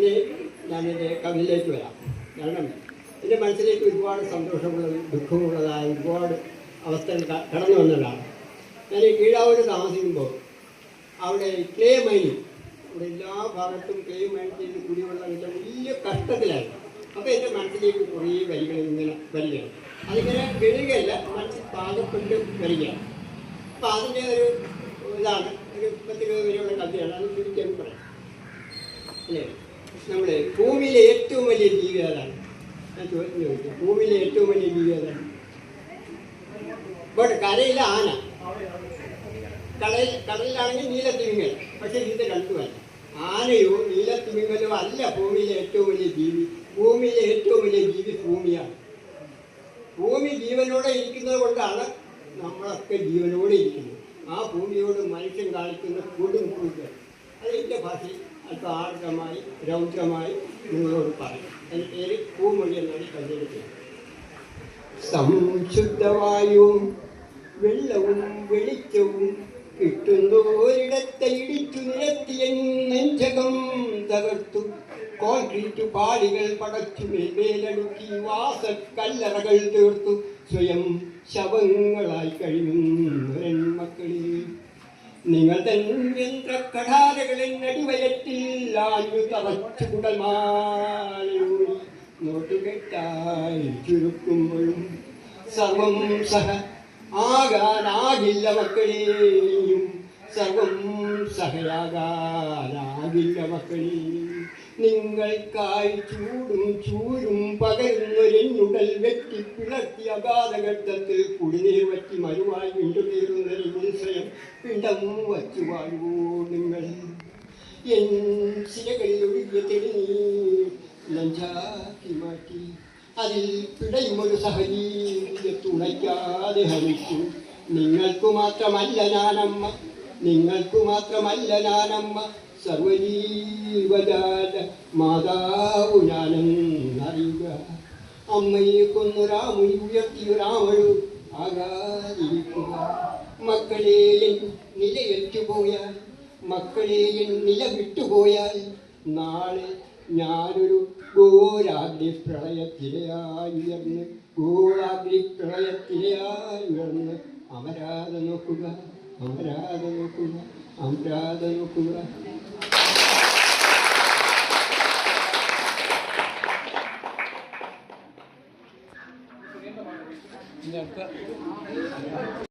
ഇനി ഞാനെൻ്റെ കവിതയിലേക്ക് വരാം. കാരണം എൻ്റെ മനസ്സിലേക്ക് ഒരുപാട് സന്തോഷമുള്ളതും ദുഃഖമുള്ളതായ ഒരുപാട് അവസ്ഥകൾ കടന്നു വന്നതാണ്. ഞാൻ ഈ കീഴാവൂർ താമസിക്കുമ്പോൾ അവിടെ ക്ലേ മൈനിങ്, അവിടെ എല്ലാ ഭാഗത്തും ക്ലേ മൈൻ ചെയ്ത് കുടിവെള്ളമില്ല, വലിയ കഷ്ടത്തിലായി. അപ്പോൾ എൻ്റെ മനസ്സിലേക്ക് കുറേ വരികൾ ഇങ്ങനെ വരികയാണ്. അതിങ്ങനെ വരികയല്ല, മനസ്സിൽ പാകപ്പെട്ട് വരികയാണ്. അപ്പോൾ അതിൻ്റെ ഒരു ഇതാണ്, ഒരു 10-20 വരെയുള്ള കവിതയാണ്. അത് ചുരുക്കി പറയാം അല്ലേ. നമ്മുടെ ഭൂമിയിലെ ഏറ്റവും വലിയ ജീവി ഏതാണ്? ഞാൻ ചോദിച്ചു, ഭൂമിയിലെ ഏറ്റവും വലിയ ജീവി ഏതാണ്? ഇവിടെ കരയിലെ ആന, കടലിലാണെങ്കിൽ നീലത്തിമിങ്ങൽ. പക്ഷെ ഇത് രണ്ടുമല്ല. ആനയോ നീലത്തിമിങ്ങലോ അല്ല ഭൂമിയിലെ ഏറ്റവും വലിയ ജീവി. ഭൂമിയിലെ ഏറ്റവും വലിയ ജീവി ഭൂമിയാണ്. ഭൂമി ജീവനോടെ ഇരിക്കുന്നത് കൊണ്ടാണ് നമ്മളൊക്കെ ജീവനോടെ ഇരിക്കുന്നത്. ആ ഭൂമിയോട് മനുഷ്യൻ കാണിക്കുന്ന കൊടുങ്കൂട്ട് അത് എൻ്റെ ഭാഷയിൽ അല്പം ആർദ്രമായി രൗദ്രമായി നിങ്ങളോട് പറയും. എൻ്റെ പേര് പൂമൊഴി എന്നാണ് കണ്ടെടുക്കുന്നത്. സംശുദ്ധവായുവും വെള്ളവും വെളിച്ചവും കിട്ടുന്നോരിടത്തെ ഇടിച്ചു നിരത്തിയ നെഞ്ചകം തകർത്തു കോൺക്രീറ്റ് പാളികൾ പടച്ചു മേൽമേലടുക്കി വാസക്കല്ലറകൾ തീർത്തു സ്വയം ശവങ്ങളായി കഴിയുന്നവരൻ മക്കളെ, നിങ്ങൾ തൻ യന്ത്രക്കഠാരകളിൽ നടിവയറ്റിൽ ആഞ്ഞു തറച്ചു കുടൽമാലയൂരി നോട്ടുകെട്ടായി ചുരുക്കുമ്പോഴും സർവം സഹ ആകാനാകില്ല മക്കളെയും, സർവം സഹയാകാനാകില്ല മക്കളെ. നിങ്ങൾക്കായി ചൂരും പകരുന്നൊരെന്നുടൽ വെട്ടി പിളർത്തി അഗാധഘട്ടത്തിൽ കുടിനീർ വറ്റി മരുവായി വീണ്ടുകീറുന്നൊരു സ്വയം പിണ്ടം വച്ചു വാഴുവോ നിങ്ങൾ. എൻ ശിലകളിൽ ഒഴുകിയ തെളിനീർ ലഞ്ചാക്കി മാറ്റി അതിൽ പിടയുമൊരു സഹജീവിയെ തുണയ്ക്കാതെ ഹരിച്ചു. നിങ്ങൾക്കു മാത്രമല്ല ഞാനമ്മ, നിങ്ങൾക്കു മാത്രമല്ല ഞാനമ്മ, സർവജീവജാല മാതാവു ഞാനെന്നറിയുക. അമ്മയെ കൊന്നൊരാമൊഴി ഉയർത്തിയൊരാമഴു ആകാതിരിക്കുക. മക്കളെ എൻ നിലയേറ്റുപോയാൽ, മക്കളെ എൻ നില വിട്ടുപോയാൽ നാളെ ഞാനൊരു ഘോരാഗ്നി പ്രളയത്തിരയായി ഉയർന്ന്, ഘോരാഗ്നി പ്രളയത്തിരയായി ഉയർന്ന് അമരാതെ നോക്കുക, അമരാതെ നോക്കുക, അമരാതെ നോക്കുക.